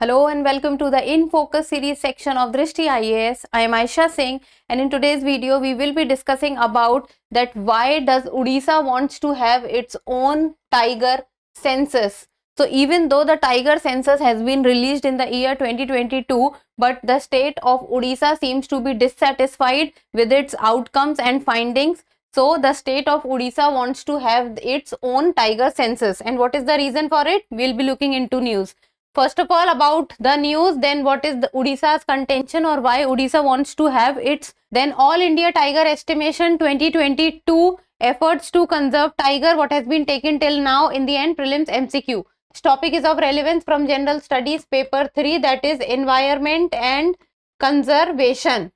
Hello and welcome to the In Focus series section of Drishti IAS. I am Aisha Singh, and in today's video we will be discussing about that why does Odisha wants to have its own tiger census. So even though the tiger census has been released in the year 2022, but the state of Odisha seems to be dissatisfied with its outcomes and findings. So the state of Odisha wants to have its own tiger census, and what is the reason for it? We'll be looking into news. First of all, about the news, then what is the Odisha's contention or why Odisha wants to have its, then All India Tiger Estimation 2022 efforts to conserve tiger, what has been taken till now in the end prelims MCQ. This topic is of relevance from General Studies paper 3, that is Environment and Conservation.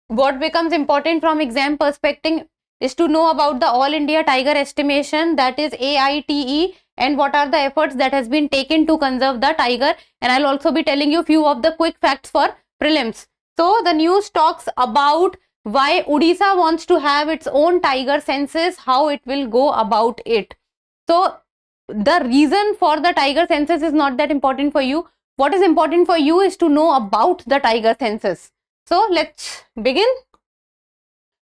What becomes important from exam perspective is to know about the All India Tiger Estimation, that is AITE, and what are the efforts that has been taken to conserve the tiger, and I'll also be telling you few of the quick facts for prelims. So the news talks about why Odisha wants to have its own tiger census, how it will go about it. So the reason for the tiger census is not that important for you. What is important for you is to know about the tiger census. So let's begin.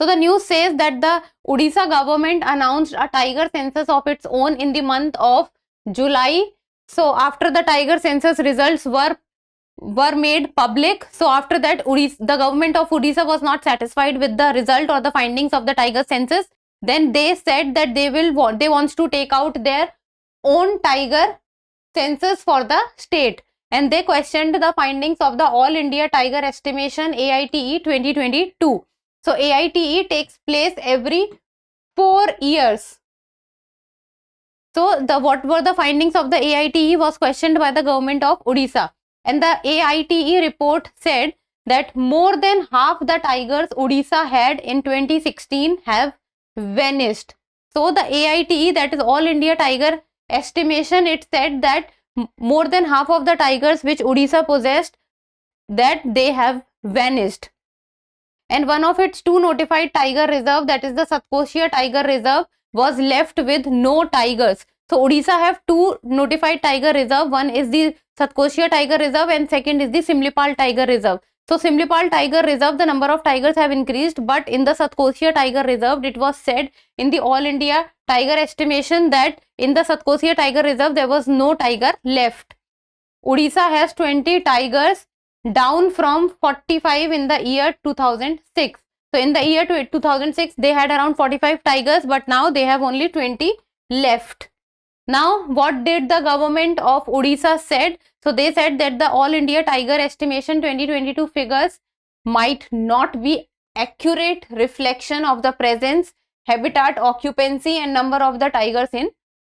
So the news says that the Odisha government announced a tiger census of its own in the month of July. So after the tiger census results were made public, so after that the government of Odisha was not satisfied with the result or the findings of the tiger census. Then they said that they want to take out their own tiger census for the state, and they questioned the findings of the All India Tiger Estimation AITE 2022. So AITE takes place every 4 years. So what were the findings of the AITE was questioned by the government of Odisha, and the AITE report said that more than half the tigers Odisha had in 2016 have vanished. So the AITE, that is All India Tiger Estimation, it said that more than half of the tigers which Odisha possessed, that they have vanished. And one of its 2 notified tiger reserve, that is the Satkosia Tiger Reserve, was left with no tigers. So Odisha have 2 notified tiger reserve. One is the Satkosia Tiger Reserve and second is the Simlipal Tiger Reserve. So Simlipal Tiger Reserve, the number of tigers have increased, but in the Satkosia Tiger Reserve, it was said in the All India Tiger Estimation that in the Satkosia Tiger Reserve there was no tiger left. Odisha has 20 tigers, down from 45 in the year 2006. So in the year 2006 they had around 45 tigers, but now they have only 20 left. Now what did the government of Odisha said? So they said that the All India Tiger Estimation 2022 figures might not be accurate reflection of the presence, habitat, occupancy and number of the tigers in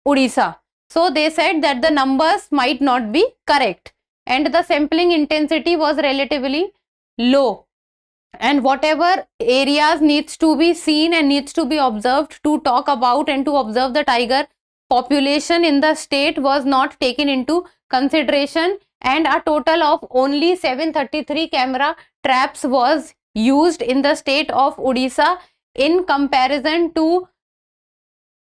Odisha. So they said that the numbers might not be correct, and the sampling intensity was relatively low, and whatever areas needs to be seen and needs to be observed to talk about and to observe the tiger population in the state was not taken into consideration, and a total of only 733 camera traps was used in the state of Odisha in comparison to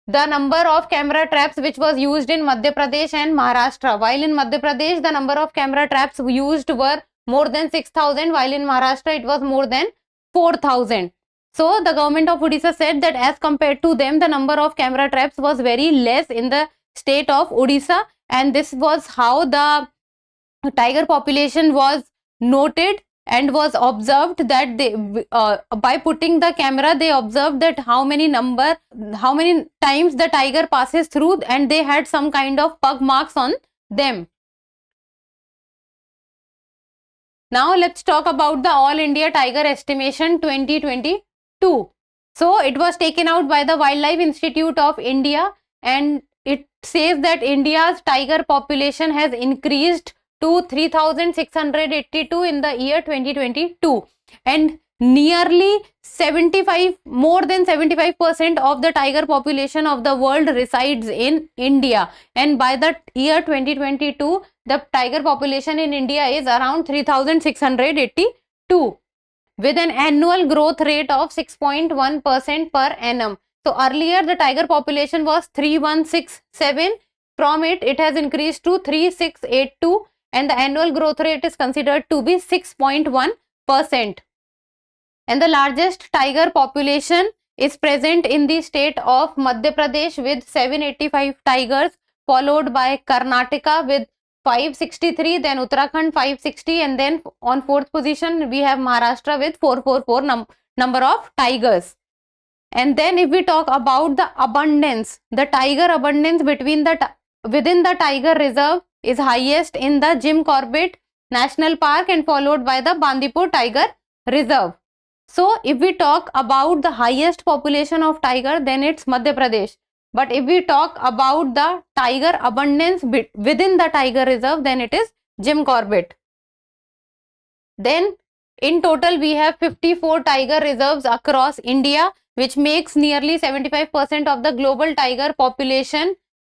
the number of camera traps which was used in Madhya Pradesh and Maharashtra. While in Madhya Pradesh the number of camera traps used were more than 6,000, while in Maharashtra it was more than 4,000. So the government of Odisha said that as compared to them, the number of camera traps was very less in the state of Odisha, and this was how the tiger population was noted and was observed, that they by putting the camera they observed that how many times the tiger passes through, and they had some kind of pug marks on them. Now let's talk about the All India Tiger Estimation 2022. So it was taken out by the Wildlife Institute of India, and it says that India's tiger population has increased to 3,682 in the year 2022, and nearly more than 75% of the tiger population of the world resides in India, and by the year 2022 the tiger population in India is around 3,682 with an annual growth rate of 6.1% per annum. So earlier the tiger population was 3,167. From it has increased to 3,682, and the annual growth rate is considered to be 6.1%. And the largest tiger population is present in the state of Madhya Pradesh with 785 tigers, followed by Karnataka with 563, then Uttarakhand 560, and then on fourth position we have Maharashtra with 444 number of tigers. And then if we talk about the abundance, the tiger abundance within the tiger reserve is highest in the Jim Corbett National Park and followed by the Bandipur Tiger Reserve. So if we talk about the highest population of tiger, then it's Madhya Pradesh. But if we talk about the tiger abundance within the tiger reserve, then it is Jim Corbett. Then in total we have 54 tiger reserves across India, which makes nearly 75% of the global tiger population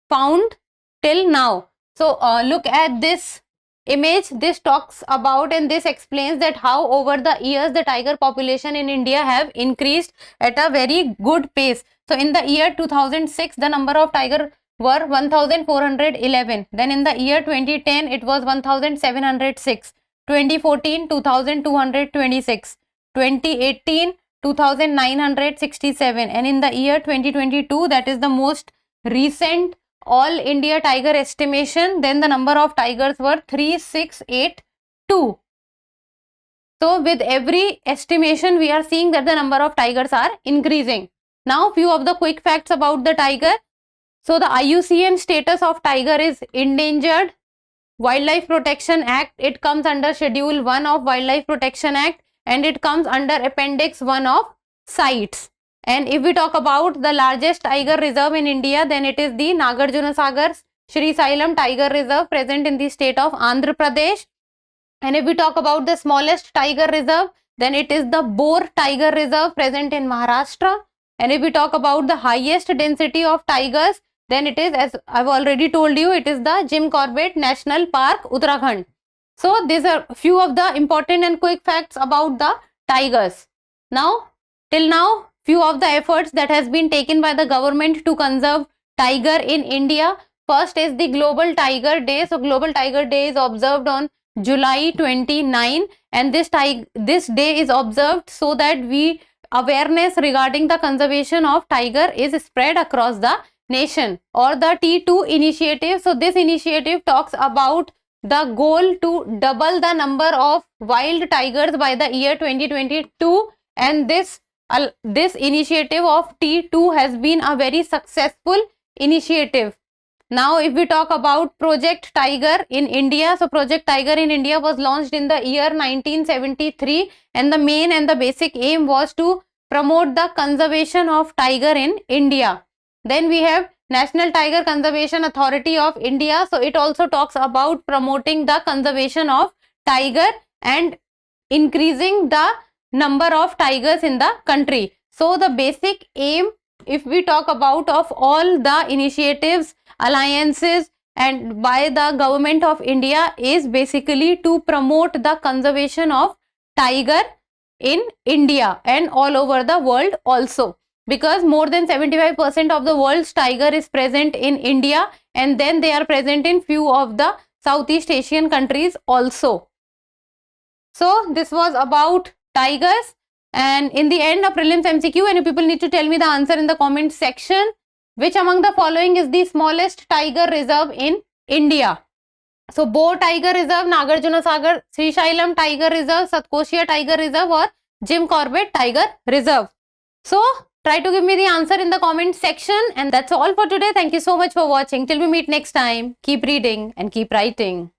found till now. So look at this image. This talks about and this explains that how over the years the tiger population in India have increased at a very good pace. So in the year 2006 the number of tiger were 1411. Then in the year 2010 it was 1706. 2014 2226. 2018 2967, and in the year 2022, that is the most recent all India tiger estimation, then the number of tigers were 3682. So with every estimation we are seeing that the number of tigers are increasing. Now few of the quick facts about the tiger. So the IUCN status of tiger is Endangered Wildlife Protection Act. It comes under Schedule 1 of Wildlife Protection Act, and it comes under Appendix 1 of CITES. And if we talk about the largest tiger reserve in India, then it is the Nagarjuna Sagar Sri Sailam Tiger Reserve present in the state of Andhra Pradesh. And if we talk about the smallest tiger reserve, then it is the Bor Tiger Reserve present in Maharashtra. And if we talk about the highest density of tigers, then it is, as I've already told you, it is the Jim Corbett National Park, Uttarakhand. So these are few of the important and quick facts about the tigers. Now, till now, few of the efforts that has been taken by the government to conserve tiger in India. First is the Global Tiger Day. So Global Tiger Day is observed on July 29, and this day is observed so that awareness regarding the conservation of tiger is spread across the nation, or the T2 initiative. So this initiative talks about the goal to double the number of wild tigers by the year 2022, and this initiative of T2 has been a very successful initiative. Now if we talk about Project Tiger in India, so Project Tiger in India was launched in the year 1973, and the main and the basic aim was to promote the conservation of tiger in India. Then we have National Tiger Conservation Authority of India. So it also talks about promoting the conservation of tiger and increasing the number of tigers in the country. So the basic aim, if we talk about of all the initiatives, alliances and by the government of India, is basically to promote the conservation of tiger in India and all over the world also. Because more than 75% of the world's tiger is present in India, and then they are present in few of the Southeast Asian countries also. So this was about tigers, and in the end a prelims MCQ, and you people need to tell me the answer in the comment section. Which among the following is the smallest tiger reserve in India? So Bor Tiger Reserve, Nagarjuna Sagar Sri Sailam Tiger Reserve, Satkosia Tiger Reserve, or Jim Corbett Tiger Reserve. So try to give me the answer in the comment section, and that's all for today. Thank you so much for watching. Till we meet next time, keep reading and keep writing.